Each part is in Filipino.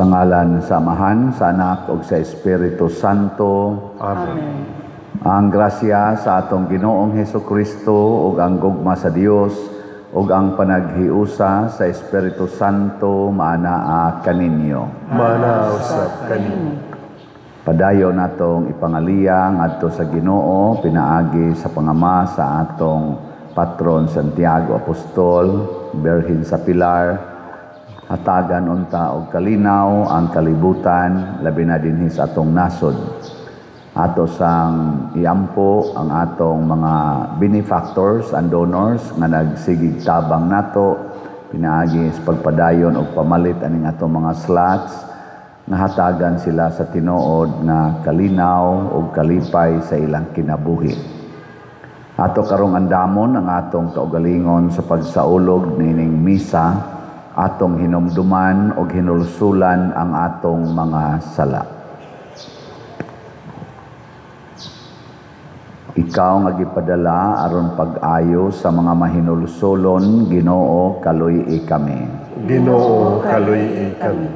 ngalan sa Amahan, sa Anak, ug sa Espiritu Santo. Amen. Ang grasya sa atong Ginoong Hesukristo ug ang gugma sa Dios ug ang panaghiusa sa Espiritu Santo maanaa kaninyo. Mana usab kanimo. Padayon natong ipangaliya ngadto sa Ginoo pinaagi sa pangama sa atong patron Santiago Apostol, Birhen sa Pilar. Hatagan unta og kalinaw ang kalibutan labi na dinhi sa atong nasod. Ato sang iampo ang atong mga benefactors and donors nga nagsigig tabang nato pinaagi sa pagpadayon og pamalit aning atong mga slots nga hatagan sila sa tinuod nga kalinaw ug kalipay sa ilang kinabuhi. Ato karong andamon ang atong kaugalingon sa pagsaulog nining misa, atong hinumduman o hinulsulan ang atong mga sala. Ikaw nga gipadala aron pag-ayo sa mga mahinulsulon, Ginoo kaluy-i kami. Ginoo kaluy-i kami.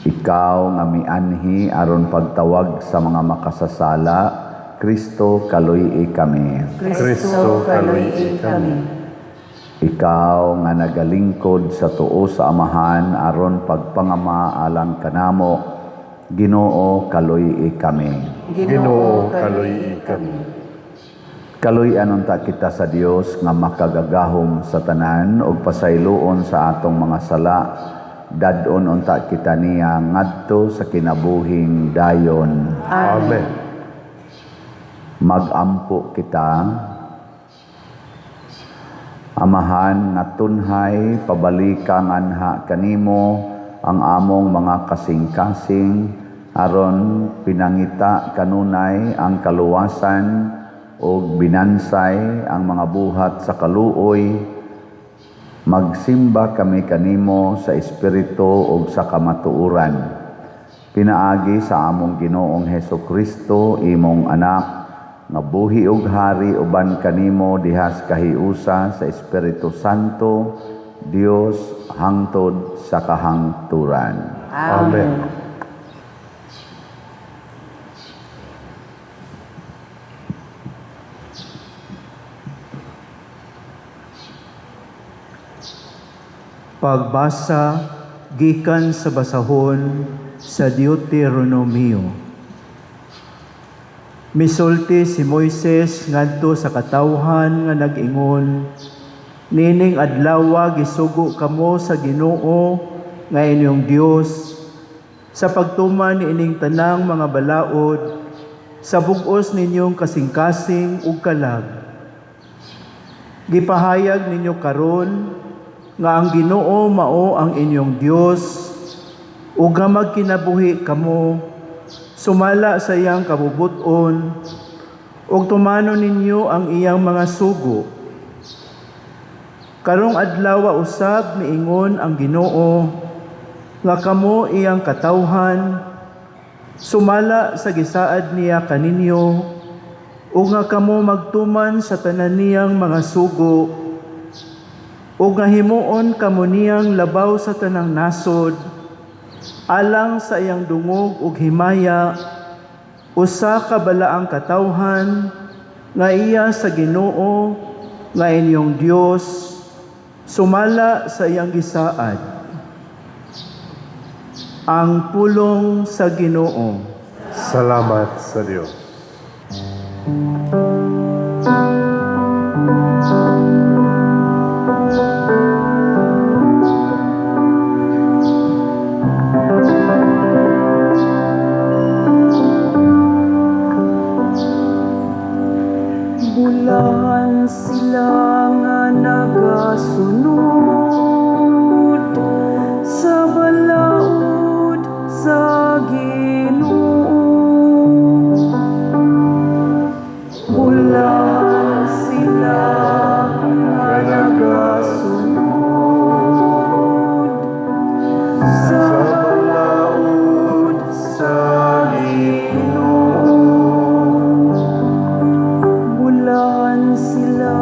Ikaw nga mianhi aron pagtawag sa mga makasasala, Kristo kaluy-i kami. Kristo kaluy-i kami. Ikaw nga nagalingkod sa tuo sa Amahan aron pagpangama alang kanamo, Ginoo kaluy-i kami. Ginoo kaluy-i kami. Kaluy-an unta kita sa Dios nga makagagahom sa tanan ug pasayloon sa atong mga sala. Dadon unta kita niya ngadto sa kinabuhing dayon. Amen. Magampo kita. Amahan nga tunhay pabalikan anha kanimo ang among mga kasing-kasing aron pinangita kanunay ang kaluwasan ug binansay ang mga buhat sa kaluoy. Magsimba kami kanimo sa espiritu ug sa kamatuoran. Pinaagi sa among Ginoong Hesukristo imong anak nga buhi ug hari uban kanimo dihas kahiusa sa Espiritu Santo, Dios hangtod sa kahangturan. Amen. Pagbasa gikan sa basahon sa Deuteronomio. Misulti si Moises ngadto sa katawhan nga nag-ingon, nining adlaw gisugo kamo sa Ginoo nga inyong Dios sa pagtuman ining tanang mga balaod sa bug-os ninyong kasing-kasing ug kalag. Gipahayag ninyo karon nga ang Ginoo mao ang inyong Dios ug nga magkinabuhi kamo sumala sa iyang kabubuton ug tumano ninyo ang iyang mga sugo. Karong adlaw usab miingon ang Ginoo nga kamo iyang katawhan sumala sa gisaad niya kaninyo ug nga kamo magtuman sa tanan niyang mga sugo ug nga himuon kamo niyang labaw sa tanang nasod alang sa iyang dungog ug himaya usa ka balaang katawhan nga iya sa Ginoo nga inyong Dios sumala sa iyang gisaad. Ang pulong sa Ginoo. Salamat sa Dios. Bulahan sila nga nagasunod sa balaod sa Ginoo. Bulahan sila nga nagasunod sa balaod sa Ginoo. Bulan sila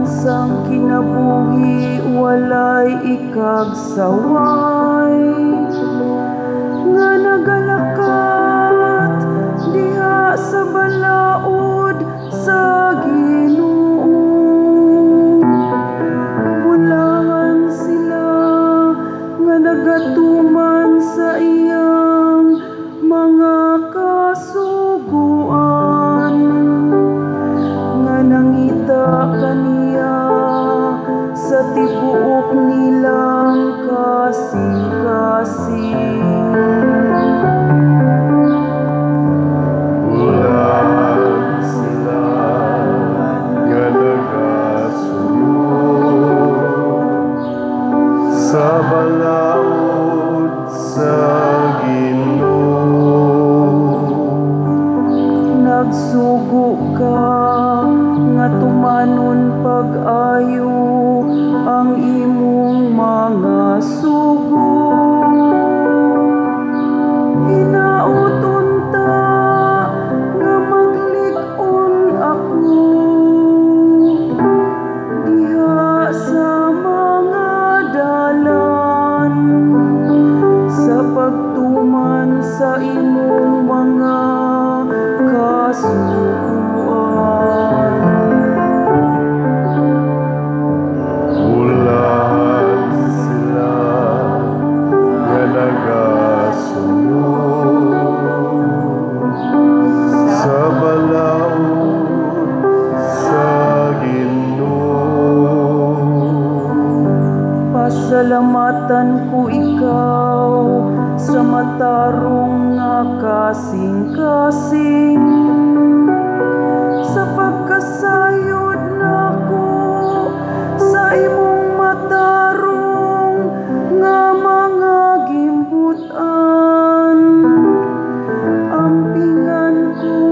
sang kinabuhi walay ikagsaway nga nagalakat diha sa balaod sa Ginoo. Bulahan sila nga nagatuman sa iyang mga kasuguan nga nangita kaniya sa tibuok nilang kasing-kasing. Ulan sila nga nagasunod sa balaod sa Ginoo. Nagsugo ka nga tumanon pag-ayo ang imong mga sugo. Hinauton ta nga maglik-on ako diha sa mga dalan sa pagtuman sa imong mga kasuguan. Ulan sila nga nagasunod sa balaod sa Ginoo. Pasalamatan ko ikaw sa matarong nga kasing-kasing sa pagkasayod nako sa imong matarong nga mga gimbutan. Ampingan ko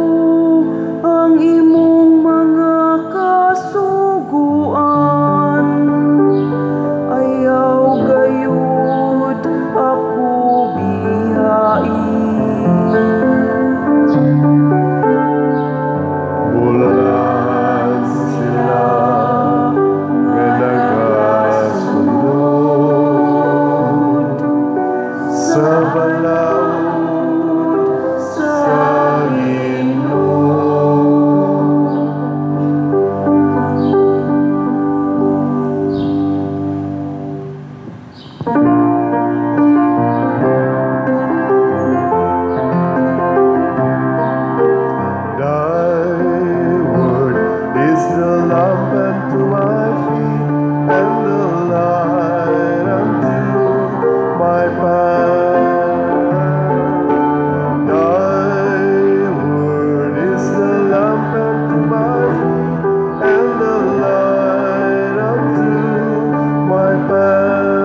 ang imong mga kasuguan. Ayaw gayud ako biyain. Ulan sila nga nagasunod sa balaod sa Ginoo. Thy word is the lamp unto my feet and the light unto my path. Thy word is the lamp unto my feet and the light unto my path.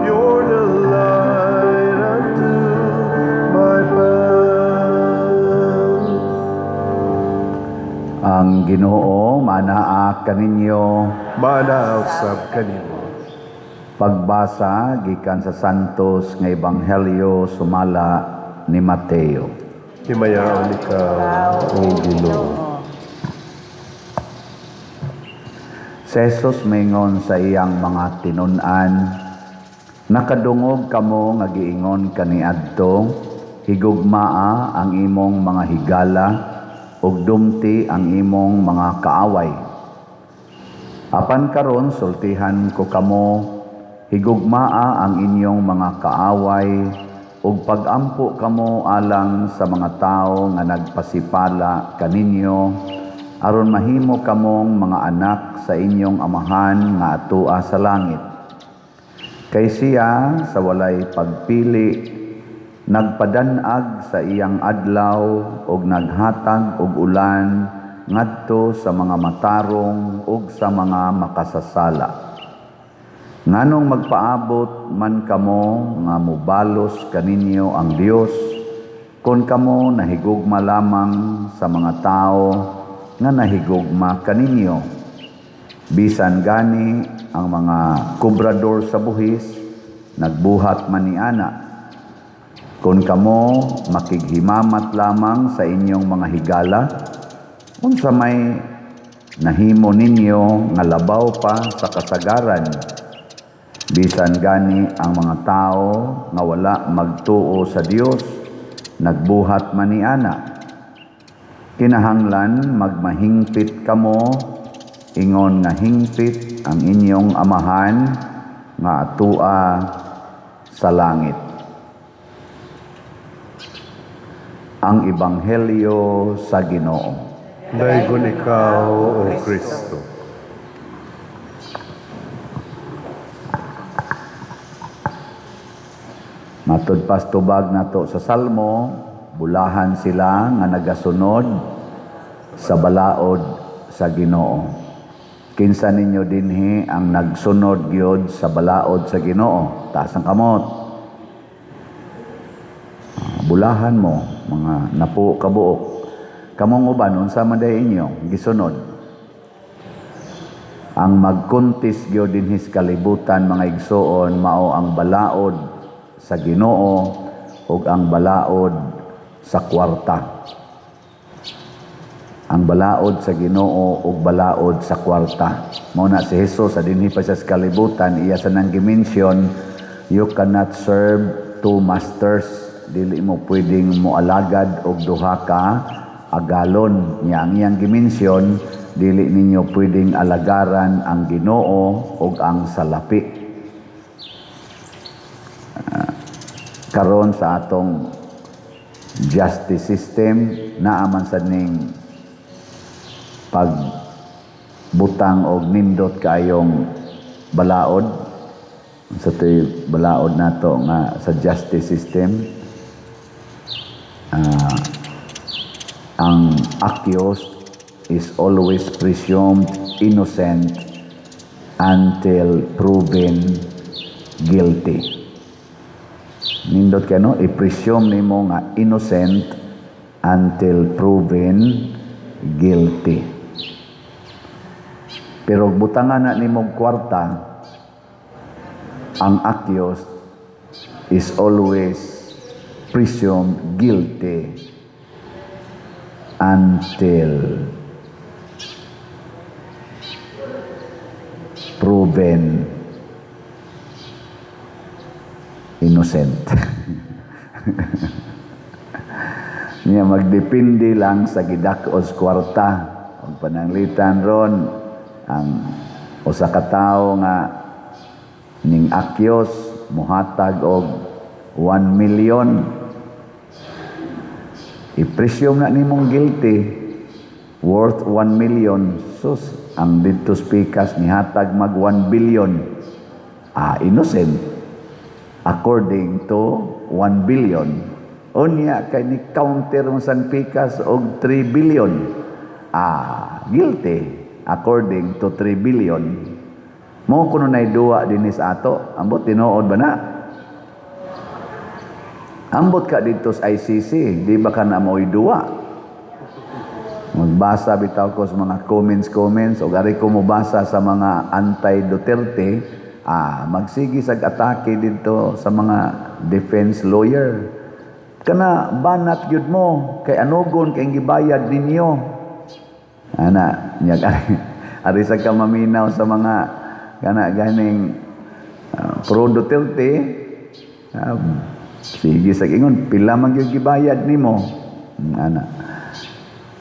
You're the light unto my path. Ang Ginoo manaa kaninyo. Manausab kanimo. Pagbasa gikan sa Santos nga Ebanghelyo sumala ni Mateo. Himayaon ikaw, O Ginoo. Si Jesus mingon sa iyang mga tinun-an, nakadungog kamo nga giingon kaniadto, higugmaa ang imong mga higala ug dumti ang imong mga kaaway. Apan karon sultihan ko kamo, higugmaa ang inyong mga kaaway ug pagampo kamo alang sa mga tao nga nagpasipala kaninyo aron mahimo kamong mga anak sa inyong amahan nga atua sa langit. Kay siya sa walay pagpili nagpadanag sa iyang adlaw ug naghatag og ulan ngadto sa mga matarong ug sa mga makasasala. Nganong magpaabot man kamo nga mobalos kaninyo ang Dios kon kamo nahigugma lamang sa mga tao nga nahigugma kaninyo. Bisan gani ang mga kubrador sa buhis nagbuhat man niana. Kung kamo makighimamat lamang sa inyong mga higala, unsa may nahimo ninyo nga labaw pa sa kasagaran, bisan gani ang mga tao nga wala magtuo sa Dios nagbuhat maniana. Kinahanglan magmahingpit kamo, ingon nga hingpit ang inyong amahan nga atua sa langit. Ang Ebanghelyo sa Ginoo. Daigon ikaw, O Kristo. Matod pas tubag nato sa Salmo, bulahan sila nga nagasunod sa balaod sa Ginoo. Kinsa ninyo dinhi ang nagsunod gyud sa balaod sa Ginoo? Taas ang kamot. Bulahan mo, mga napo kabuok. Kamong uban, unsa man day inyo gisunod? Ang magkuntis gyud dinhi sa kalibutan mga igsoon mao ang balaod sa Ginoo ug ang balaod sa kwarta. Ang balaod sa Ginoo ug balaod sa kwarta. Mao na si Hesus sa dinhi pa sa kalibutan, iya sa nang gimension, you cannot serve two masters. Dili mo pwedeng moalagad og duha ka agalon. Nya ang iyang gimension, dili ninyo pwedeng alagaran ang Ginoo ug ang salapi. Karon sa atong justice system naaman sa ning pagbutang og nindot kaayong balaod sa tuy balaod nato nga sa justice system. Ang accused is always presumed innocent until proven guilty. Nindot ka no, i-presume nimo nga innocent until proven guilty. Pero butangan na nimo kwarta, ang accused is always presumed guilty until proven innocent. Niya magdepende lang sa gidak-os kwarta. Ang pananglitan ron, ang usa ka tawo nga ning akyos muhatag og 1 million. I-presume na nimong guilty, worth 1 million. Sus, ang dito speakers ni hatag mag 1 billion. Innocent. According to 1 billion. Unya kay ni counter mo san pikas og 3 billion. Guilty according to 3 billion. Mo kuno nay duwa dinis ato, ambot tinuod ba na? Ambot ka dito sa ICC, di ba ka na mo'y duwa? Magbasa bitaw ko sa mga comments o gari ko mubasa sa mga anti-Duterte, magsigi sa atake dito sa mga defense lawyer. Kana banat gyud mo kay anugon kay gibayad ninyo. Ana, nya ari sa ka maminaw sa mga kana ganing pro Duterte. Sige sa ingon, pila man gyud gibayad nimo. Ana.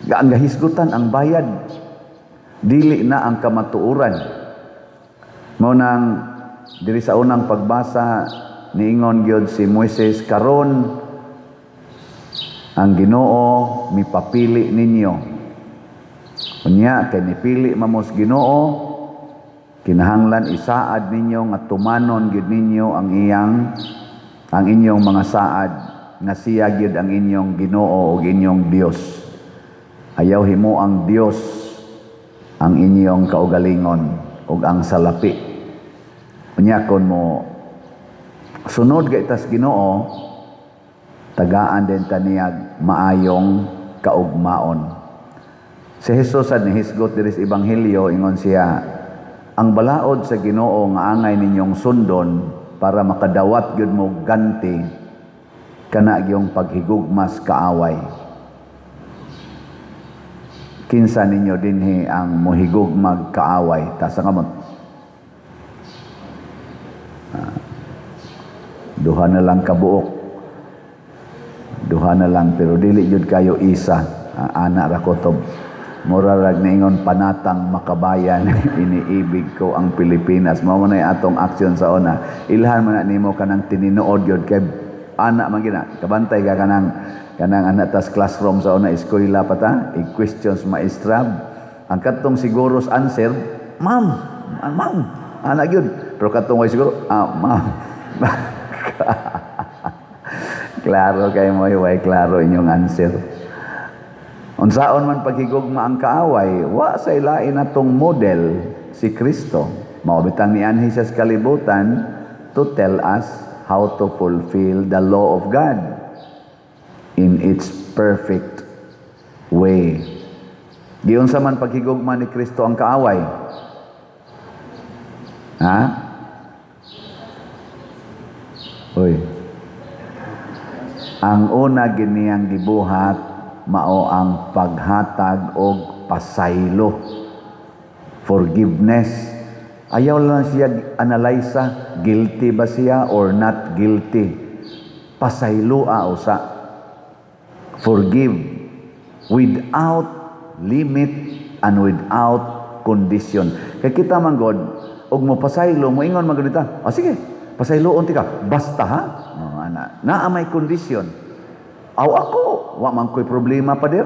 Ang gahisgutan ang bayad. Dili na ang kamatuoran. Mao nang diri sa unang pagbasa niingon gyud si Moises, karon ang Ginoo mipapili ninyo. Unya kay nipili mamos Ginoo, kinahanglan isaad ninyo nga tumanon gyud ninyo ang inyong mga saad nga siya gyud ang inyong Ginoo ug inyong Dios. Ayaw himo ang Dios ang inyong kaugalingon ug ang salapi. Unya kon mo sunod kay tas Ginoo, tagaan din taniyag maayong kaugmaon. Si Jesus sa nihisgot diri sa Ebanghelyo, ingon siya, ang balaod sa Ginoo nga angay ninyong sundon para makadawat gyud mo ganti kana gyung paghigugmas kaaway. kinsa ninyo dinhi ang mohigog magkaaway ta sa kamot. Duha na lang kabuok. Duha na lang pero dili jud kayo isa. Ana ra kutob. Mura rag niingon panatang makabayan iniibig ko ang Pilipinas. Mao man atong aksyon sa una. Ilhan man na nimo kanang tininuod gyud kay ana man gina. Kabantay ka kanang anak tas classroom sa una eskwela pa ta. I-questions maestra. Ang katong siguros answer, ma'am. Ana gyud. Pero katong way siguro, ma'am. Klaro kay mo way klaro inyong answer. Unsaon man paghigugma ang kaaway, wa sa ilain atong model si Kristo. Mao bitang nianhi sa kalibutan to tell us how to fulfill the law of God in its perfect way. Giunsa man paghigugma ni Kristo ang kaaway? Ha? Oy. Ang una giniyang gibuhat mao ang paghatag og pasaylo, forgiveness. Ayaw lang siya analyze, guilty ba siya or not guilty. Pasaylo usa. Forgive without limit and without condition. Kay kita man God, og mo pasaylo mo ingon magdita. Sige, pasayloon ti ka. Basta ha. Naa may condition. Aw ako, wa man ko'y problema pa der.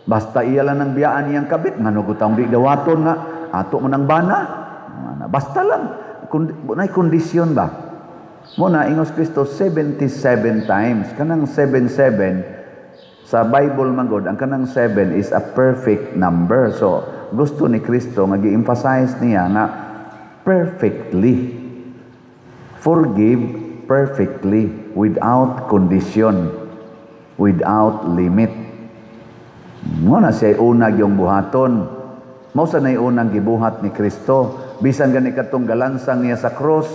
Basta iya lang ng biyaan niyang kabit, nga nugutang di dawaton nga, ato mo ng bana. Basta lang, na'y kondisyon ba? Muna, ingos Kristo, 77 times. Kanang 77, sa Bible man God, ang kanang 7 is a perfect number. So, gusto ni Kristo, nag-i-emphasize niya na perfectly. Forgive perfectly, without condition. Without limit. Muna siya unag yung buhaton. Mao sa nay unang gibuhat ni Kristo. Bisan gani katong galansang niya sa cross,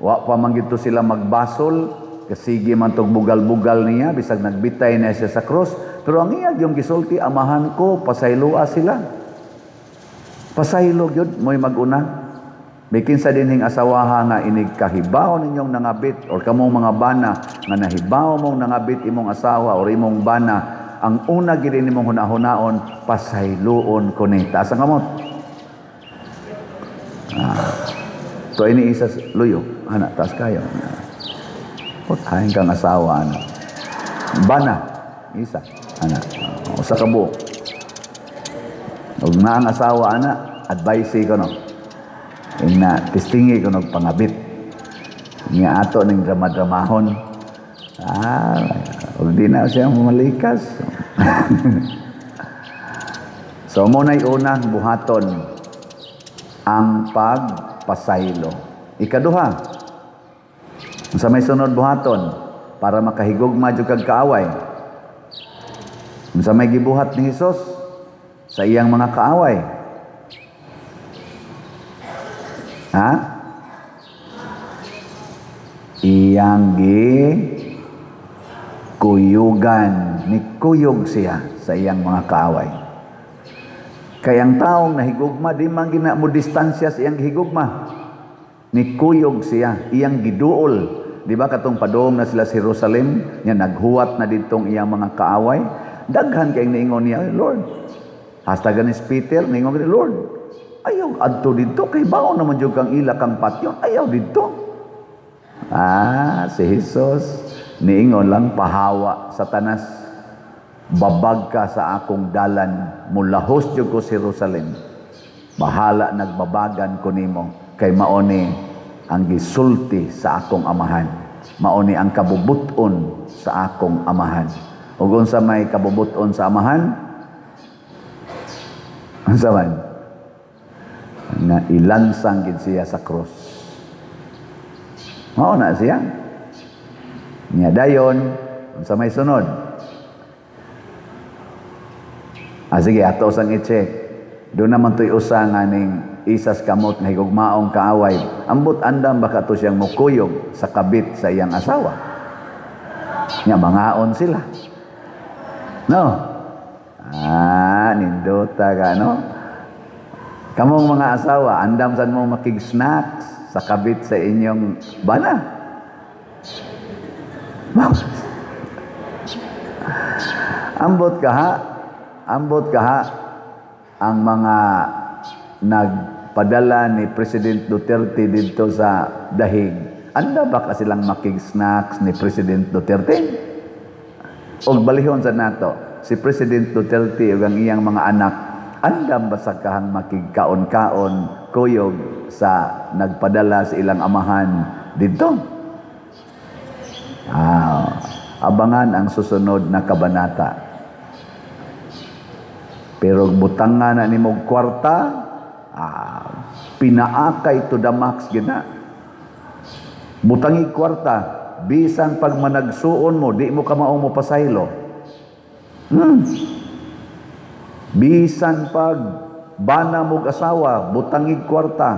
wa pa man gito sila magbasol, kasige man tog bugal-bugal niya bisag nagbitay na siya sa cross. Pero ang iyag yung gisulti, amahan ko, pasayloa sila. Pasaylo gyud mo'y maguna. Bikin sa dinhing asawaha nga inig kahibaw ninyong nangabit or kamong mga bana nga nahibaw mong nangabit imong asawa or imong bana, ang una gid nimong hunahunaon pasayloon ko ni taas ang kamot. To ini isa luyo ana taas kayo. Putahin kang asawa ana. Bana isa ana usa ka buok. Ug na ang asawa ana advice ko no. Na testingi ko nagpangabit niya ato ng drama-dramahon huwag di na siya malikas. So muna'y unang buhaton ang pagpasaylo. Ikaduha sa may sunod buhaton para makahigugma jud kag kaaway sa may gibuhat ni Hesus sa iyang mga kaaway. Ha? Iyang kuyugan. Nikuyog siya sa iyang mga kaaway. Kaya ang taong nahigugma, di man gina mo distansya sa iyang higugma. Nikuyog siya. Iyang giduol. Di ba katong padong na sila sa Jerusalem, niya naghuwat na ditong iyang mga kaaway. Daghan kayong niingon niya, Lord. Hasta ganis Peter, niingon niya, Lord, ayaw adto dito kay baon naman jud kang ila kang patyon, ayaw dito. Si Jesus niingon lang pahawa Satanas, babag ka sa akong dalan, mulahos jud ko sa Jerusalem, bahala nagbabagan ko nimo, kay maoni ang gisulti sa akong amahan, maoni ang kabubuton sa akong amahan. Ug unsa may kabubuton sa amahan? Unsa man? Na ilansang gid siya sa cross. Mao na siya. Nya dayon sa may sunod. Sige ato sang i-check. Doon naman to'y usa nga ning isas kamot nga higugmaong kaaway. Ambot andam baka to siyang mukuyog sa kabit sa iyang asawa. Nya mangaon sila. No. Nindota ka, no? Kamong mga asawa, andam saan mo makig-snacks sa kabit sa inyong bana. Ambot ka ha, ang mga nagpadala ni President Duterte dito sa dahig. Anda ba ka silang makig-snacks ni President Duterte? O balihon sa nato, si President Duterte ug ang iyang mga anak, andam ba sa kahang makigkaon-kaon kuyog sa nagpadala sa ilang amahan dito? Abangan ang susunod na kabanata. Pero butangan na ni mong kwarta, pinaakay to the max gina. Butangi kwarta, bisan pag managsuon mo, di mo ka maong mo pasaylo. Bisan pag bana mong asawa, butangi kwarta,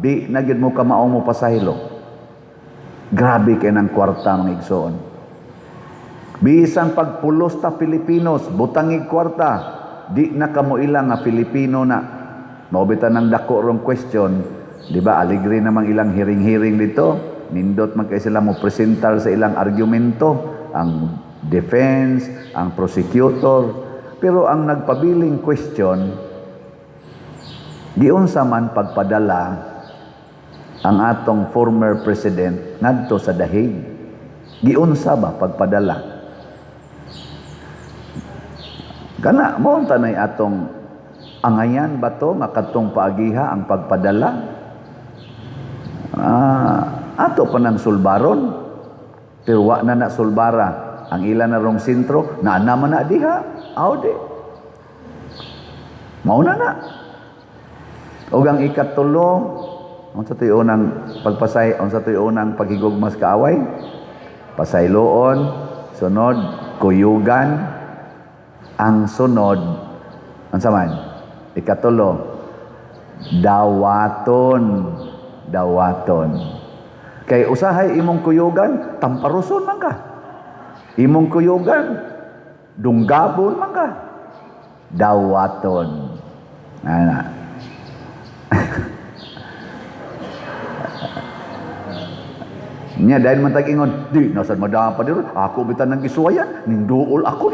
di na gid mo ka maong mo pasaylo. Grabe kay ng kwarta mga igsoon. Bisan pag pulos ta Pilipinos, butangi kwarta, di na kamo ilang nga Filipino na. Maubitan ng dako rong question, di ba? Aligri namang ilang hiring-hiring dito. Nindot man kay sila mo presentar sa ilang argumento, ang defense, ang prosecutor. Pero ang nagpabiling question, giunsa man pagpadala ang atong former president ngadto sa dahig. Giunsa ba pagpadala? Kana mo tanay atong angayan ba to nga kadtong paagiha ang pagpadala? Ato pa ng sulbaron. Pero wa na sulbara. Ang ilan na rong sentro, na naman na diha. Di. Mauna na. O ang ikatulo, ang sa tuyo unang pagpasay, ang sa tuyo unang paghigugmas kaaway, pasayloon, sunod, kuyugan, ang sunod, ang saman, ikatulo, dawaton. Kay usahay imong kuyugan, tamparuson man ka. Imong kuyugan, dunggabon man ka. Dawaton. Nya dahil man tag-ingon, di nasan madama pa dito, ako bitan nang gisuwayan, ninduol ako,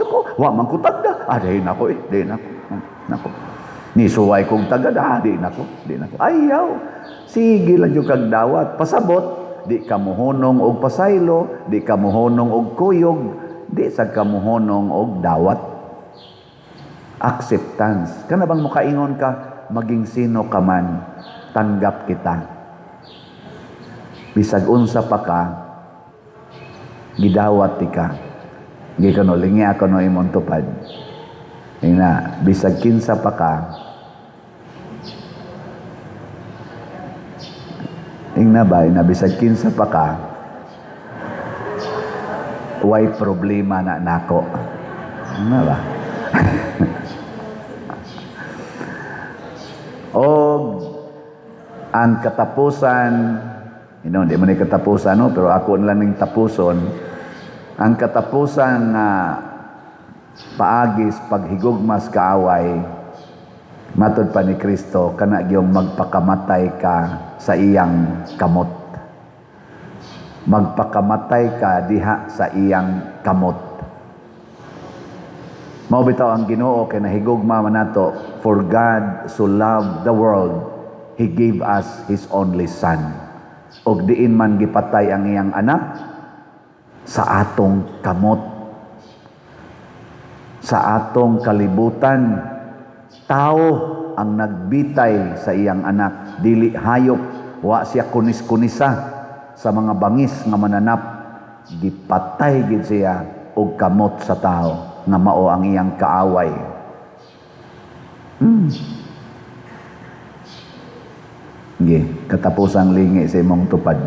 ko. Wa man ko tagda. Dahin ako dahin ako. Ni suway kong tagda, di nako. Ayaw. Sige lang yung kag dawat. Pasabot, di ka muhunong og pasaylo, di ka muhunong og kuyog, di sa ka muhunong og dawat. Acceptance. Kana bang mukaingon ka, maging sino ka man, tanggap kita. Bisag unsa pa ka, gidawat ti ka. Gikano lingi ako no imong tupad. Ina, bisag kinsa pa ka, ingna ba, bisag kinsa pa ka, way problema na nako. Ingna ba? O ang katapusan, di man katapusan, no? Pero ako lang ning tapuson. Ang katapusan nga paagis paghigugmas kaaway, matud pa ni Kristo, kana gyung magpakamatay ka sa iyang kamot. Magpakamatay ka diha sa iyang kamot. Mao bitaw ang Ginoo kay nahigugma man nato, for God so loved the world, He gave us His only Son. Og diin man gipatay ang iyang anak sa atong kamot, sa atong kalibutan. Tao ang nagbitay sa iyang anak, dili hayop. Wa siya kunis-kunisa sa mga bangis nga mananap. Gipatay gid siya og kamot sa tao nga mao ang iyang kaaway. Katapusang lingi sa imong tupad.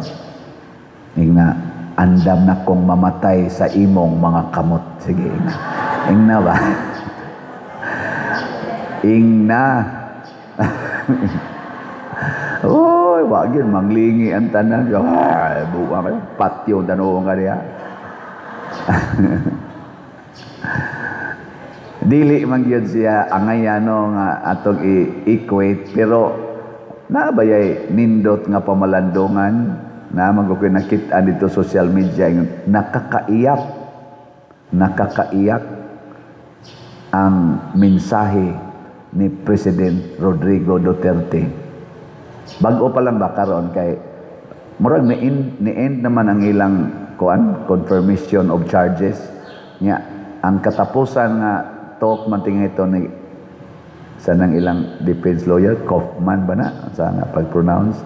Ingna, andam na kong mamatay sa imong mga kamot. Sige, ingna ba? Ingna. Oy, wagin manglingi ang tanan. Buwa kayo, patio dano nga diya. Dili man gyud siya angayano nga atong i-equate pero nabayay nindot nga pamalandungan na magkukoy nakita dito social media nakakaiyak ang mensahe ni President Rodrigo Duterte. Bago pa lang ba karon kay murag ni-end naman ang ilang confirmation of charges nya ang katapusan nga talk man tingay ito ni sanang ilang defense lawyer Kaufman ba na sa nga pag-pronounce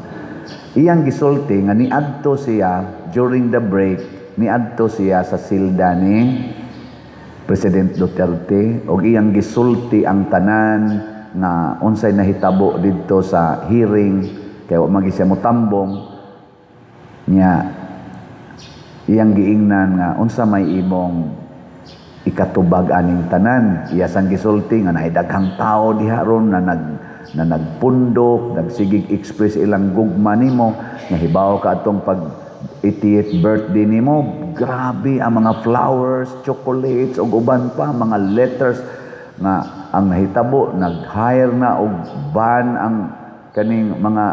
iyang gisulti nga niadto siya during the break niadto siya sa silda ni President Duterte og iyang gisulti ang tanan nga unsay nahitabo didto sa hearing kay wa magi siya motambong nya iyang giingnan nga unsa may imong ikatubag aning tanan iya sang gisulti nga naay daghang tao diha ron na nagpundok nagsigig express ilang gugma nimo nga hibaw ka atong pag 80th birthday nimo grabe ang mga flowers chocolates ug uban pa mga letters nga ang nahitabo nag-hire na og ban ang kaning mga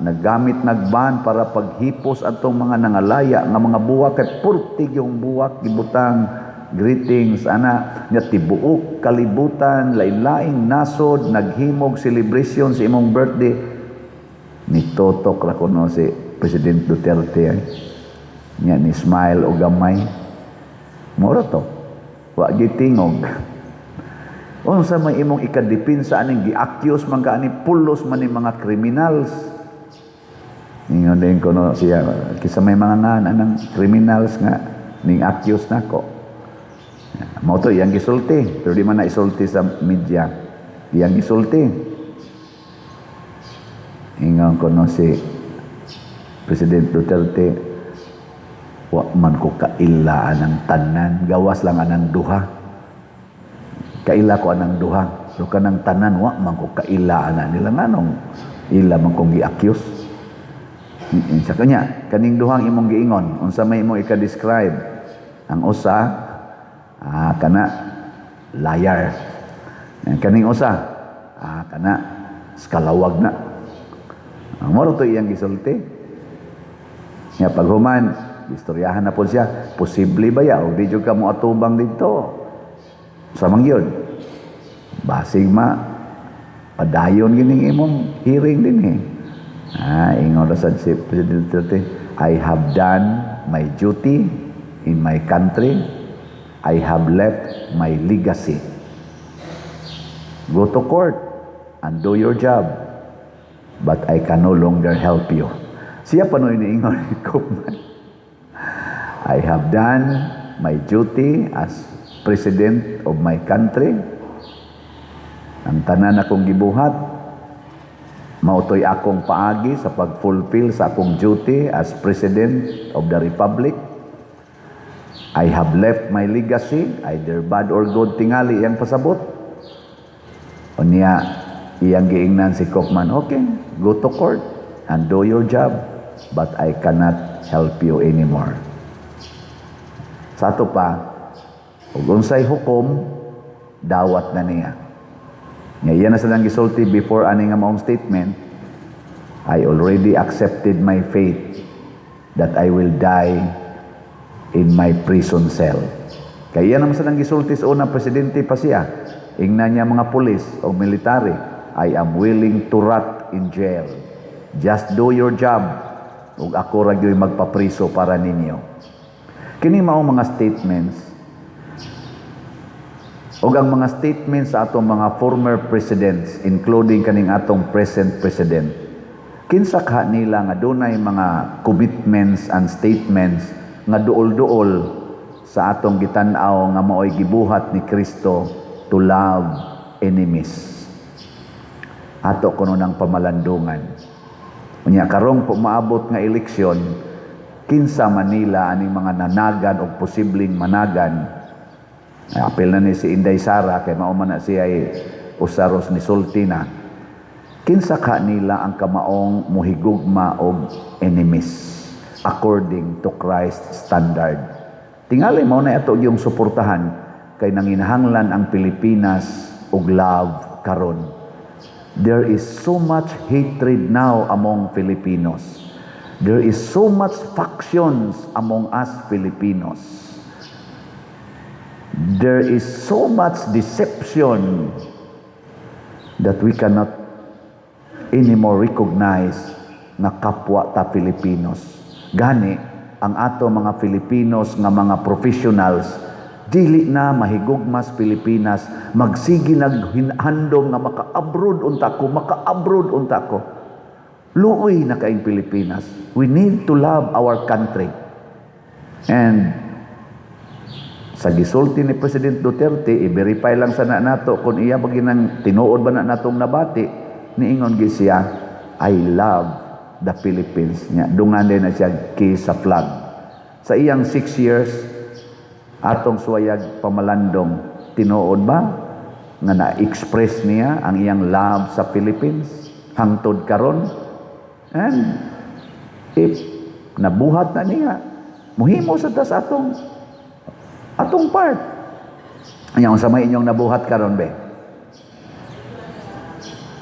nagban para paghipos atong mga nangalaya nga mga buwak kay purtig yung buwak gibutang greetings ana nya tibuok kalibutan lain-laing nasod naghimog celebration sa imong birthday nitotok ra kuno si President Duterte nya ni smile o gamay moro to wa gitingog unsa may imong ikadepensa aning gi-accuse man ka ani pulos man ni mga criminals ingon din kuno siya kisa may mga ngana ng criminals nga ning accuse nako mao to iyang gisulti pero di man na isulti sa media iyang gisulti ingon kuno si President Duterte wa man ko kaila anang tanan gawas lang anang duha kaila ko anang duha pero kanang tanan wa man ko kaila ana nila nganong ila man kong gi-accuse sa kanya kaning duhang imong giingon unsa may imong ika-describe ang usa kana liar kaning usa kana skalawag na ang moro to iyang gisulti nya paghuman istoryahan na po siya posible ba ya o di jud ka mo atubang dito sa mangyod basig ma padayon gining imong hearing din ingon sa si President Duterte I have done my duty in my country I have left my legacy. Go to court and do your job, but I can no longer help you. Siya pa no iniingon ni Kaufman. I have done my duty as president of my country. Ang tanan akong gibuhat, mautoy akong paagi sa pag-fulfill sa akong duty as president of the republic. I have left my legacy, either bad or good tingali iyang pasabot. O niya, iyang giingnan si Kaufman, okay, go to court and do your job, but I cannot help you anymore. Sa ato pa, ug unsay hukom, dawat na niya. Nga iyan na silang gisulti before ani nga maong statement, I already accepted my fate that I will die in my prison cell. Kaya naman sa nang gisulti sa unang presidente pa siya, ingnan niya mga pulis o military, I am willing to rot in jail. Just do your job. Ug ako ra gyud magpapriso para ninyo. Kini mao mga statements. Ug ang mga statements sa atong mga former presidents, including kaning atong present president, kinsa ka nila nga dunay mga commitments and statements nga duol-duol sa atong gitan-aw nga maoy gibuhat ni Kristo to love enemies. Ato kuno ng pamalandungan. Unya karong pumaabot nga eleksyon, kinsa Manila aning mga nanagan o posibleng managan. Apel na ni si Inday Sara kay mao man na siya ay usaros ni Sultina. Kinsa ka nila ang kamaong muhigugma og enemies according to Christ's standard. Tingali mao na ato yung suportahan kay nanginahanglan ang Pilipinas og love karon. There is so much hatred now among Filipinos. There is so much factions among us Filipinos. There is so much deception that we cannot anymore recognize na kapwa ta Filipinos. Gani, ang ato mga Filipinos nga mga professionals, dili na mahigugmas Pilipinas, magsigi naghandom nga maka-abroad unta ko. Luoy na kaing Pilipinas. We need to love our country. And sa gisulti ni President Duterte, i-verify lang sana nato kung iya baginang tinuod ba na natong nabati, niingon gi siya, I love the Philippines. Dungan din na siya kiss sa flag. Sa iyang 6 years, atong suwayag pamalandong, tinuod ba nga na-express niya ang iyang love sa Philippines hangtod karon? And if nabuhat na niya, muhimo sa tas atong part. Ang sa may inyong nabuhat karon be?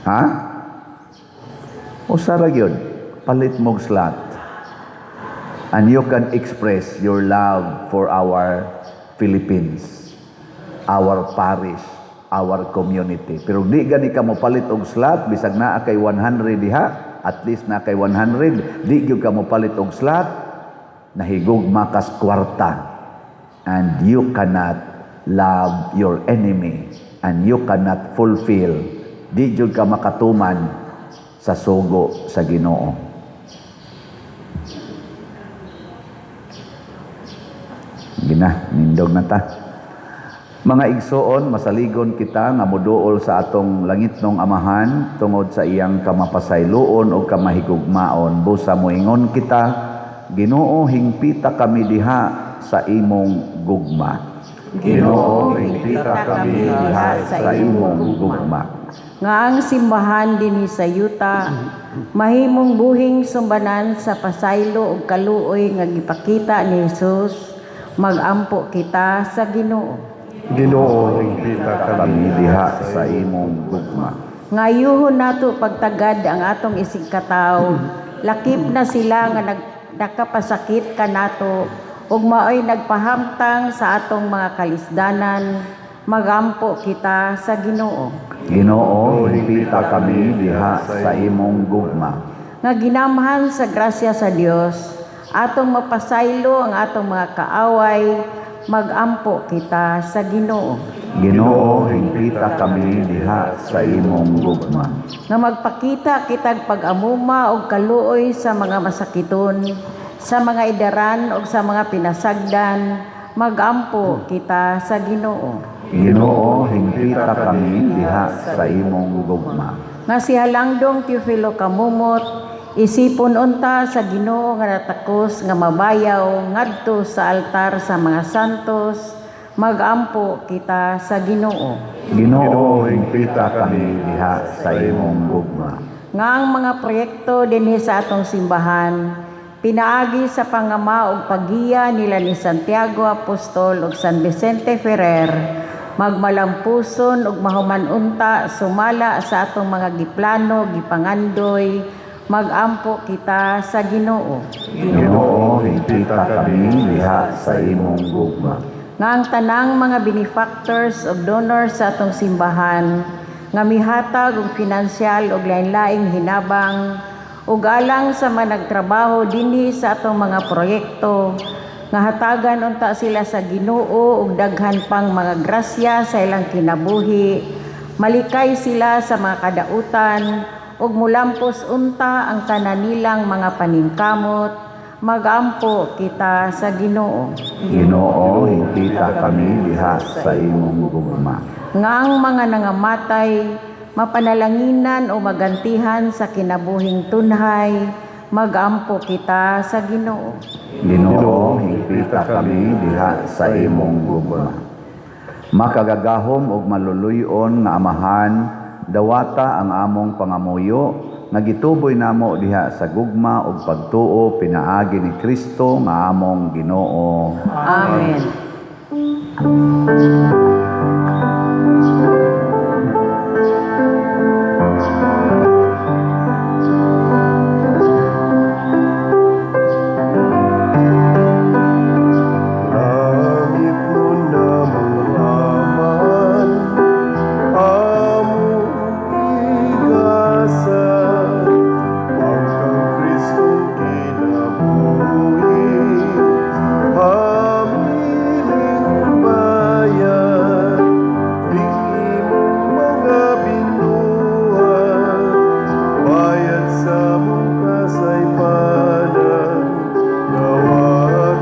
Ha? Usara gyud, palit mog slot. And you can express your love for our Philippines, our parish, our community. Pero di gani ka mo palit og slot, bisag naa kay 100 diha, at least na kay 100, di gyud ka mo palit og slot, nahigugma kas kwarta. And you cannot love your enemy, and you cannot fulfill, di jud ka makatuman sa sugo sa Ginoo. Gina, nindog na ta. Mga igsoon, masaligon kita nga moduol sa atong langitnong amahan tungod sa iyang kamapasayloon o kamahigugmaon. Busa moingon kita, Ginoo, hingpita kami diha sa imong gugma. Ginoo, hingpita kami diha sa imong gugma. Nga ang simbahan dinhi sa yuta, mahimong buhing sumbanan sa pasaylo ug kaluoy nga gipakita ni Hesus, magampo kita sa Ginoo. Ginoo, hingpita Kami diha sa imong gugma. Ngayuhon nato pagtagad ang atong isig kataw, lakip na sila nga nakapasakit kanato ug maoy nagpahamtang sa atong mga kalisdanan, magampo kita sa Ginoo. Ginoo, hingpita kami diha sa imong gugma. Nga ginamhan sa grasya sa Dios, atong mapasaylo ang atong mga kaaway, magampo kita sa Ginoo. Ginoo, hingpita kami diha sa imong gugma. Nga magpakita kitag pag-amuma og kaluoy sa mga masakiton, sa mga idaran o sa mga pinasagdan, magampo kita sa Ginoo. Ginoo, hingpita kami diha sa imong gugma. Nga si Halangdong Teofilo Kamumot, isipon unta sa Ginoo nga natakos nga mabayaw ngadto sa altar sa mga santos, magampo kita sa Ginoo. Ginoo, hingpita kami diha sa imong gugma. Nga ang mga proyekto dinhi sa atong simbahan, pinaagi sa pangama ug paggiya nila ni Santiago Apostol ug San Vicente Ferrer, magmalampuson ug mahuman unta sumala sa atong mga giplano, gipangandoy, magampo kita sa Ginoo. Ginoo, hingpita kami diha sa imong gugma. Nga ang tanang mga benefactors ug donors sa atong simbahan, nga mihatag og pinansyal ug lain-laing hinabang, ug alang sa mga nagtrabaho dinhi sa atong mga proyekto, nga hatagan unta sila sa Ginoo ug daghan pang mga grasya sa ilang kinabuhi, malikay sila sa mga kadautan, ug mulampos unta ang tanan nilang mga paningkamot, magampo kita sa Ginoo. Ginoo, hingpita kami diha sa imong gugma. Nga ang mga nangamatay, mapanalanginan o magantihan sa kinabuhing tunhay, magampo kita sa Ginoo. Ginoo, hingpita kami diha sa imong gugma. Makagagahom ug maluluyon nga amahan, dawata ang among pangamuyo, nga gituboy namo diha sa gugma ug pagtuo pinaagi ni Kristo nga among Ginoo. Amen. Langit nun na malaman, among igasan, ang kang Kristong kinabuhi, hamiling bayan, di imong mga binuhat, bayad sa mong kasaypanan, nawagan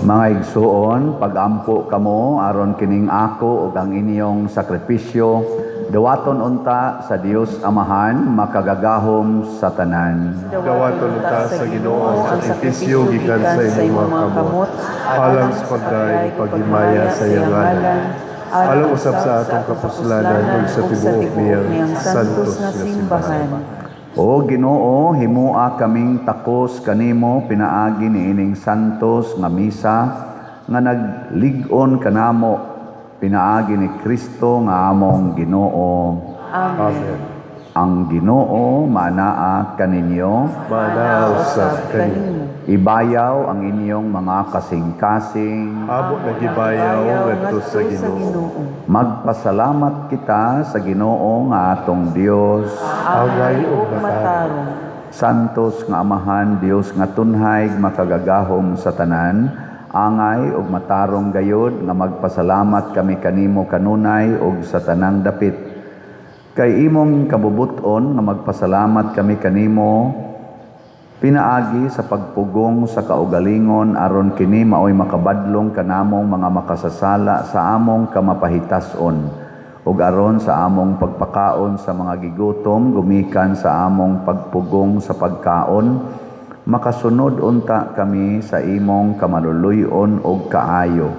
Mga igsuon, pagampo kamo aron kining ako ug ang inyong sakripisyo dawaton unta sa Dios Amahan makagagahom sa tanan. Dawaton ta sa Ginoo ang sakripisyo gikan sa imong mga kamot, alang sa pagkain paghimaya sa iyang ngalan. Alang usab sa atong kapuslanan ug sa tibuok niyang santos nga simbahan. O Ginoo, himua kaming takos kanimo pinaagi niining santos nga misa nga naglig-on kanamo pinaagi ni Kristo nga among Ginoo. Amen. Ang Ginoo manaa kaninyo, Manausap kanimo. ibayaw ang inyong mga kasing-kasing. Abo nagibayaw ngadto sa Ginoo. Magpasalamat kita sa Ginoo nga atong Dios. Angay ug matarong. Santos nga Amahan, Dios nga tunhay makagagahom sa tanan, angay ug matarong gayod nga magpasalamat kami kanimo kanunay ug sa tanang dapit. Kay imong kabubuton nga magpasalamat kami kanimo pinaagi sa pagpugong sa kaugalingon aron kini maoy makabadlong kanamong mga makasasala sa among kamapahitason ug aron sa among pagpakaon sa mga gigutom gumikan sa among pagpugong sa pagkaon makasunod unta kami sa imong kamaluluy-on ug kaayo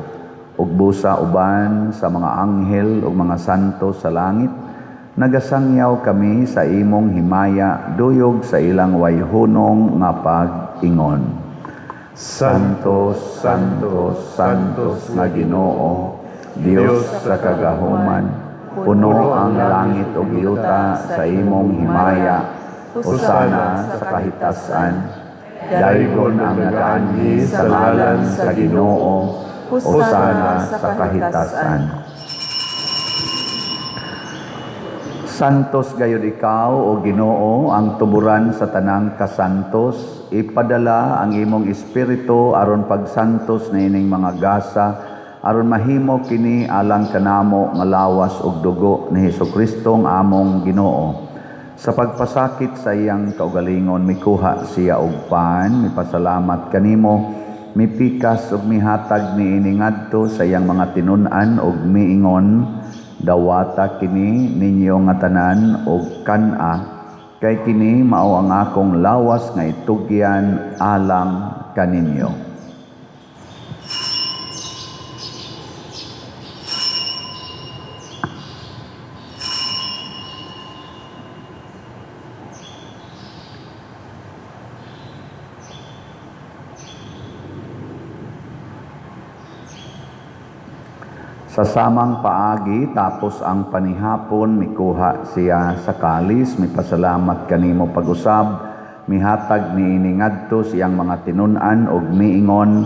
ug busa uban sa mga anghel ug mga santo sa langit. Nagasangyaw kami sa imong himaya duyog sa ilang wayhunong nga pag-ingon. Santos, Santos, Santos nga Ginoo, Dios sa kagahuman, puno ang langit ug yuta sa imong himaya, usana sa kahitasan. Daygon ang nagaanhi sa ngalan sa Ginoo, usana sa kahitasan. Santos gayud ikaw o Ginoo ang tuburan sa tanang kasantos, ipadala ang imong espiritu aron pagsantos na ining mga gasa aron mahimo kini alang kanamo nga lawas ug dugo ni Hesukristo ang among Ginoo. Sa pagpasakit sa iyang kaugalingon mikuha siya og pan, mipasalamat kanimo, mipikas ug mihatag niini ngadto sa iyang mga tinun-an ug miingon, dawata kini ninyo nga tanan og kan-a kay kini mao ang akong lawas nga itugyan alang kaninyo. Sa samang paagi tapos ang panihapon mikuha siya sa kalis, mipasalamat kanimo pag-usab, mihatag niini ngadto siyang mga tinun-an og miingon,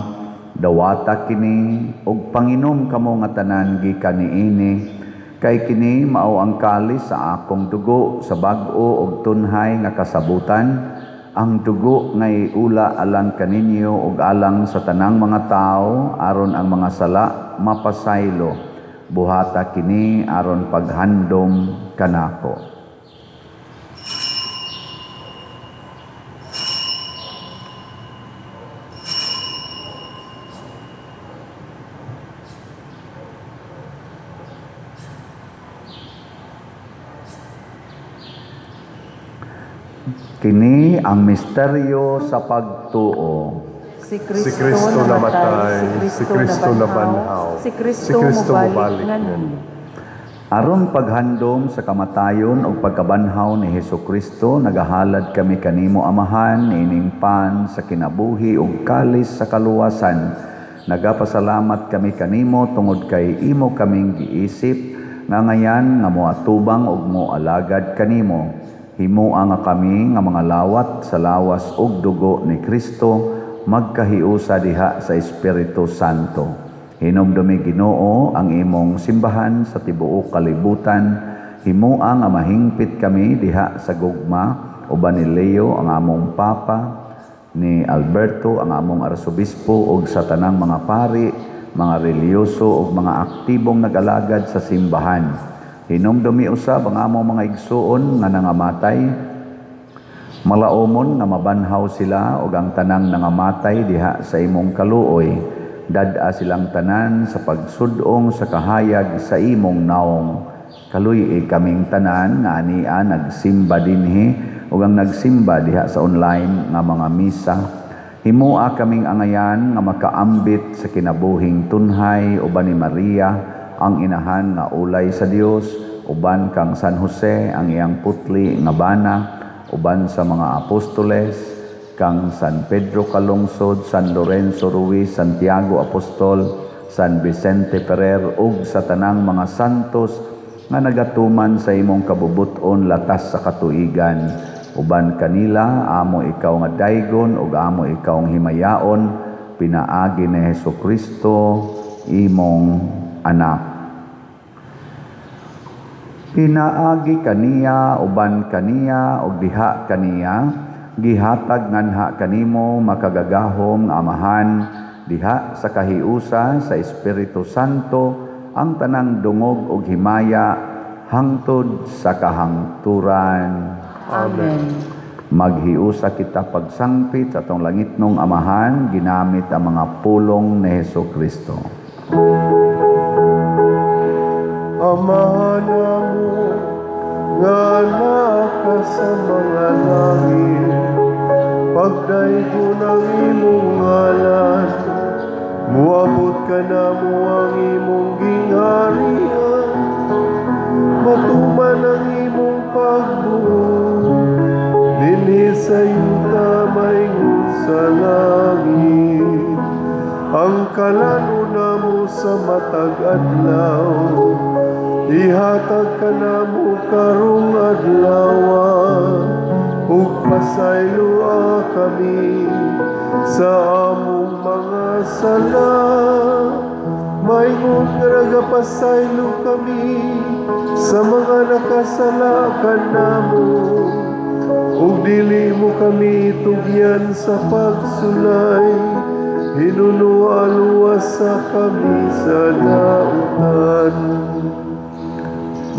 dawata kini og panginom kamo nga tanan gikan niini, kay kini mao ang kalis sa akong dugo sa bag-o ug tunhay nga kasabutan, ang dugo nga iula alang kaninyo ug alang sa tanang mga tao aron ang mga sala mapasaylo. Buhata kini aron paghandom kanako. Kini ang misteryo sa pagtuo. Si Kristo namatay, si Kristo nabanhaw, si Kristo mabalik ngayon. Aron paghandom sa kamatayon o pagkabanhaw ni Hesus Kristo, nagahalad kami kanimo amahan, ining pan sa kinabuhi ug kalis sa kaluwasan. Nagapasalamat kami kanimo tungod kay imo kaming giisip, nga ngayan nga moatubang ug moalagad kanimo. Himua nga kami nga mga lawat sa lawas ug dugo ni Kristo, magkahiusa diha sa Espiritu Santo. Hinumdumi Ginoo ang imong simbahan sa tibuok kalibutan. Himua nga mahingpit kami diha sa gugma, uban ni Leo ang among Papa, ni Alberto ang among Arsobispo ug sa tanang mga pari, mga reliyoso ug mga aktibong nag-alagad sa simbahan. Hinumdumi usab ang among mga igsuon nga nangamatay, malaumon nga mabanhaw sila ug ang tanang nangamatay diha sa imong kaluoy. Dad-a silang tanan sa pagsudong sa kahayag sa imong naong. Kaluy kaming tanan nga ania nagsimba dinhi ug ang nagsimba diha sa online nga mga misa. Himua kaming angayan nga makaambit sa kinabuhing tunhay uban ni Maria, ang inahan nga ulay sa Dios, uban kang San Jose ang iyang putli nga bana, uban sa mga apostoles, kang San Pedro Calungsod, San Lorenzo Ruiz, Santiago Apostol, San Vicente Ferrer ug sa tanang mga santos nga nagatuman sa imong kabubuton latas sa katuigan. Uban kanila amo ikaw nga daygon ug amo ikaw ang himayaon, pinaagi ni Hesukristo imong anak. Pinaagi kaniya uban kaniya ug diha kaniya, gihatag nganha kanimo makagagahom nga amahan, diha sa kahiusa sa Espiritu Santo, ang tanang dungog ug himaya hangtod sa kahangturan. Amen. Maghiusa kita pagsangpit sa atong langitnong amahan ginamit ang mga pulong ni Hesukristo. Amahan mo nga naka sa mga langit, pagdaygo ng imong ngalan, muabot ka na mo ang imong gingharian, matuman ang imong pagbuo, dinhi sa yuta maingod sa langit, ang kalanuna mo sa matag adlaw, ihatag ka na mo karong adlaw, ug pasayloa kami sa among mga sala. Mayngon nga nagapasaylo kami sa mga nakasala kanamo, ug dili mo kami tugyan sa pagsulay, hinunualuwas sa kami sa dautan.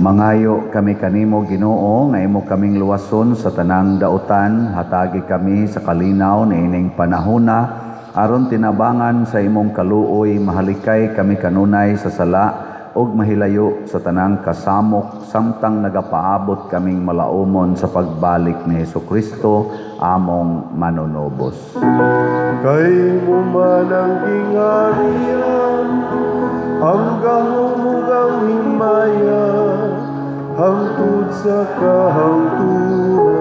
Mangayo kami kanimo Ginoo nga imo kaming luwason sa tanang dautan, hatagi kami sa kalinaw niining panahona, aron tinabangan sa imong kaluoy, mahalikay kami kanunay sa sala ug mahilayo sa tanang kasamok, samtang nagapaabot kaming malaumon sa pagbalik ni Hesukristo among manunobos. Kay mo man ang gingharian, ang gahumugang himaya, hangtod sa kahangturan.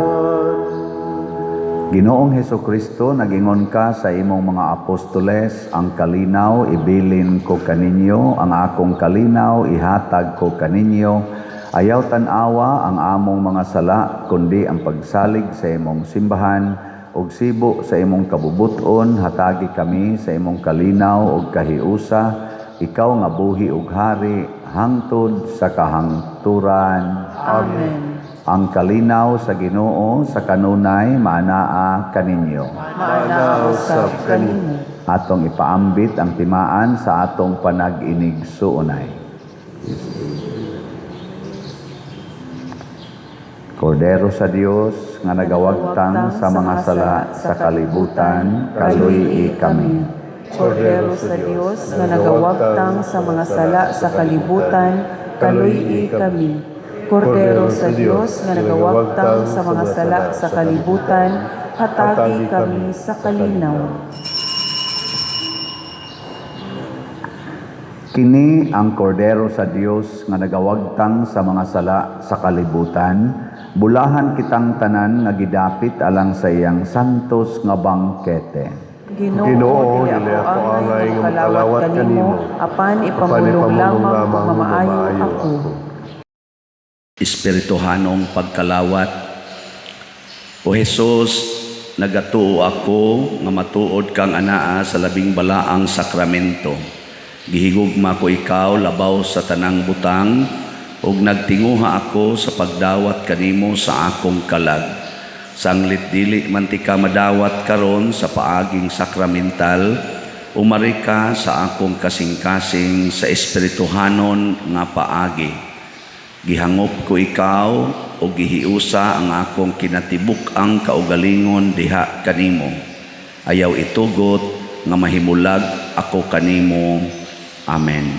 Ginoong Hesukristo, nagingon ka sa imong mga apostoles, ang kalinaw ibilin ko kaninyo, ang akong kalinaw ihatag ko kaninyo. Ayaw tanawa ang among mga sala, kundi ang pagsalig sa imong simbahan, ug sibo sa imong kabubuton, hatagi kami sa imong kalinaw ug kahiusa, ikaw nga buhi ug hari, hangtod sa kahangturan. Amen. Ang kalinaw sa Ginoo sa kanunay maanaa kaninyo. Manausap kanimo. Atong ipaambit ang timaan sa atong panag-inigsuunay. Kordero sa Dios nga nagawagtang sa mga sala sa kalibutan, kaluy kami. Kordero sa Dios nga nagawagtang sa mga sala sa kalibutan, kaluy kami. Kordero sa Dios nga nagawagtang sa mga sala sa kalibutan, hatagi kami sa kalinaw. Kini ang kordero sa Dios nga nagawagtang sa mga sala sa kalibutan, bulahan kitang tanan nga gidapit alang sa iyang santos nga bangkete. Ginoo, dili ako angay nga makalawat kanimo, apan ipamulong lamang mamaayo ako. Espirituhanong pagkalawat. O Jesus, nagatuo ako nga matuod kang anaa sa labing balaang sakramento. Gihigugma ko ikaw labaw sa tanang butang, ug nagtinguha ako sa pagdawat kanimo sa akong kalag. Sanglit dili man ti ka madawat karon sa paaging sakramental, umari ka sa akong kasing-kasing sa espirituhanon nga paagi. Gihangop ko ikaw o gihiusa ang akong kinatibuk-ang kaugalingon diha kanimo. Ayaw itugot nga mahimulag ako kanimo. Amen.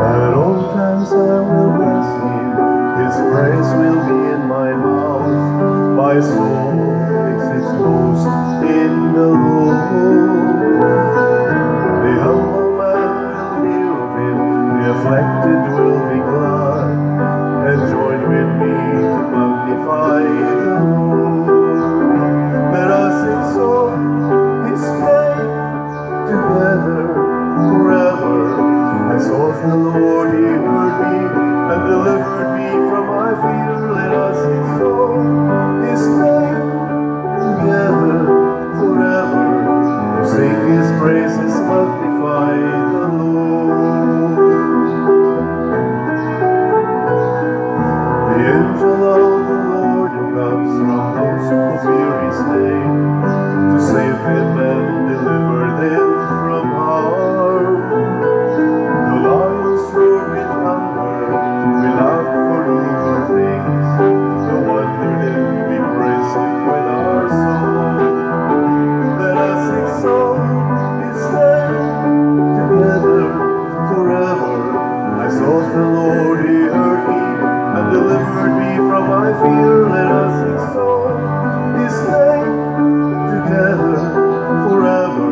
At all times I will bless him, his praise will be in my mouth. My soul makes its boast in the Lord. The humble man will hear of him, the afflicted will be glad, and join with me to magnify the Lord. Let us exalt his name together forever. I sought the Lord, he heard me, and delivered me from my fear. Let us exalt his name together forever. To sing his praises, magnify the Lord. The angel of the Lord comes from those who fear his name, to save them and deliver them from harm. The lions roar with hunger, we laugh for evil things. No wonder then we praise him with our song. Let us exalt his name together forever. I sought the Lord, he heard me, and delivered me from my fear. Let us exalt his name together forever.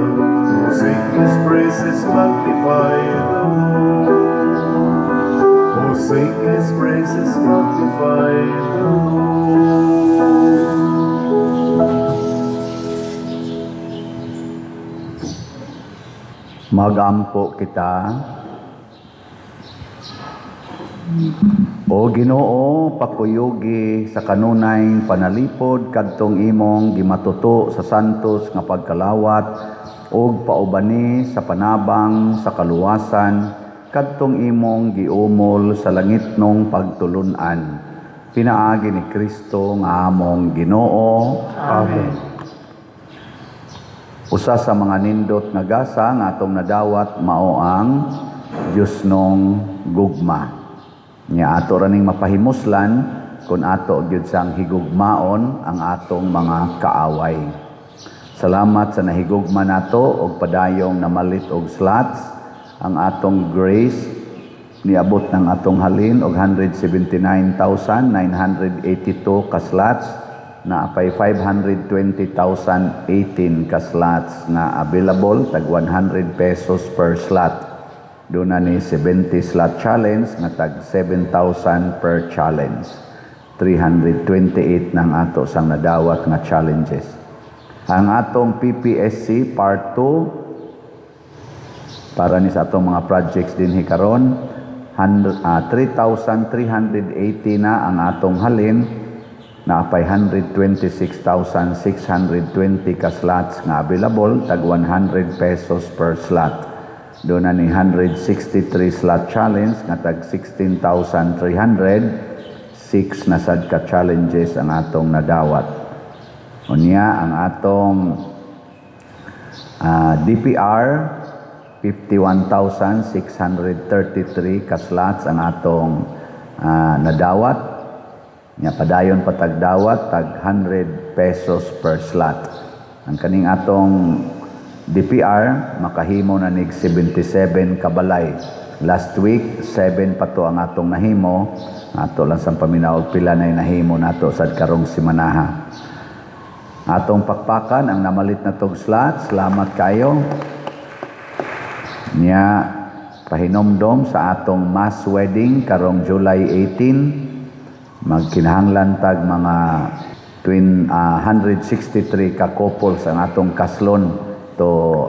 Sing his praises, magnify the Lord. Oh, sing his praises, magnify the Lord. Magampo kita. O Ginoo, pakuyugi sa kanunay panalipod kadtong imong gimatuto sa santos nga pagkalawat ug paubani sa panabang sa kaluwasan kadtong imong giumol sa langitnong pagtulunan. Pinaagi ni Kristo nga among Ginoo. Amen. Usa sa mga nindot nga gasa nga atong nadawat mao ang Dios nong gugma. Nya ato raning mapahimuslan kung ato gyud sang higugmaon ang atong mga kaaway. Salamat sa nahigugma nato og padayong namalit og slots. Ang atong grace niabot ng atong halin og 179,982 ka slots, na apay 520,018 ka slots na available, tag 100 pesos per slot. Doon na ni 70 slot challenge na tag 7,000 per challenge. 328 ng ato sang nadawat nga challenges. Ang atong PPSC Part 2 para ni sa atong mga projects din hikaron, 3,380 na ang atong halin, na apay 126,620 ka slots nga available, tag 100 pesos per slot. Doon na ni 163 slot challenge nga tag 16,300, 6 na sad ka challenges ang atong nadawat. Unya ang atong DPR 51,633 ka slots ang atong nadawat. Nya padayon patagdawat tag 100 pesos per slot. Ang kaning atong DPR makahimo na nig 77 kabalay. Last week 7 pa to ang atong nahimo. Ato lang sa paminaw pila na nahimo nato sad karong simanaha. Atong pakpakan ang namalit na tog slot. Salamat kayo. Nya pahinomdom sa atong mass wedding karong July 18. Magkinahanglan tag mga 163 ka couples ang atong kaslon to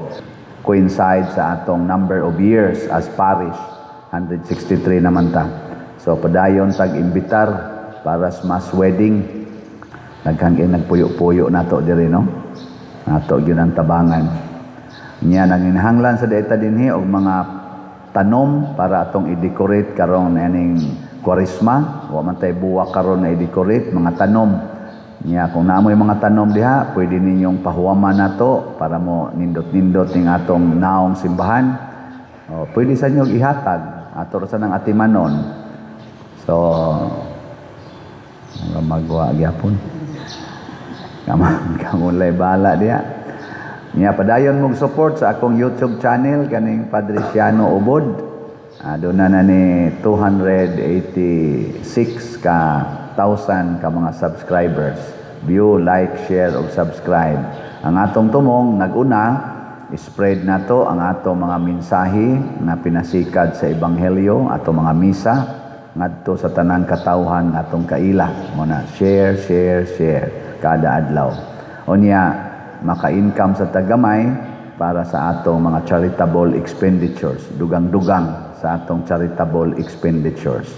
coincide sa atong number of years as parish. 163 naman ta. So padayon tag imbitar para sa mass wedding. Nagpuyo-puyo nato diri no. Nato gyud ang tabangan. Nya nanginahanglan sa dayta dinhi og mga tanom para atong i-decorate karong aning Kwaresma. Wa man tay buwa karon na i-decorate mga tanom. Nya kung naamoy mga tanom diha, pwede ninyong pahuwaman nato para mo nindot-nindot ning atong naong simbahan. O, pwede sa inyo ihatag ato ra sa nang atimanon. So magwa gyapon. Kamulay bala diha. Nya padayon mong support sa akong YouTube channel kaning Padre Siano Ubod. Doon na ni 286 ka thousand ka mga subscribers. View, like, share, o subscribe. Ang atong tumong, nag-una, spread na to ang atong mga mensahe na pinasikad sa Ebanghelyo, atong mga misa, ngadto sa tanang katawhan atong kaila. Muna, share, share, share, kada adlaw. O niya, maka-income sa tagamay para sa atong mga charitable expenditures. Dugang-dugang sa atong charitable expenditures.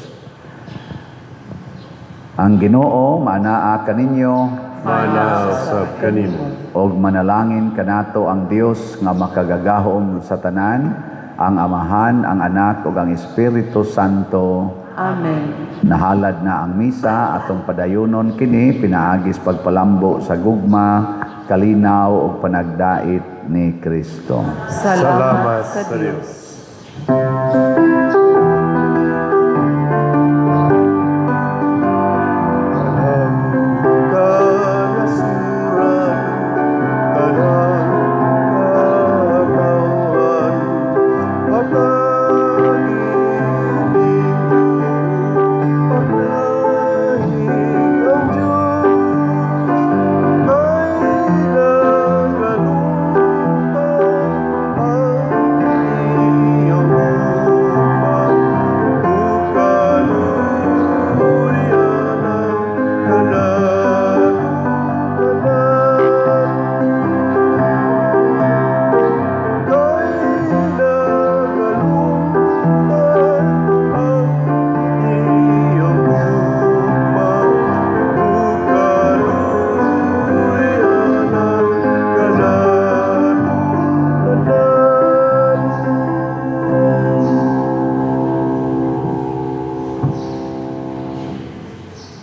Ang Ginoo manaa kaninyo, Manasab kanimo. og manalangin kanato ang Dios nga makagagahom sa tanan, ang Amahan, ang Anak ug ang Espiritu Santo. Amen. Nahalad na ang misa atong padayunon kini pinaagis pagpalambo sa gugma, kalinaw ug panagdait ni Kristo. Salamat sa Diyos. Diyos.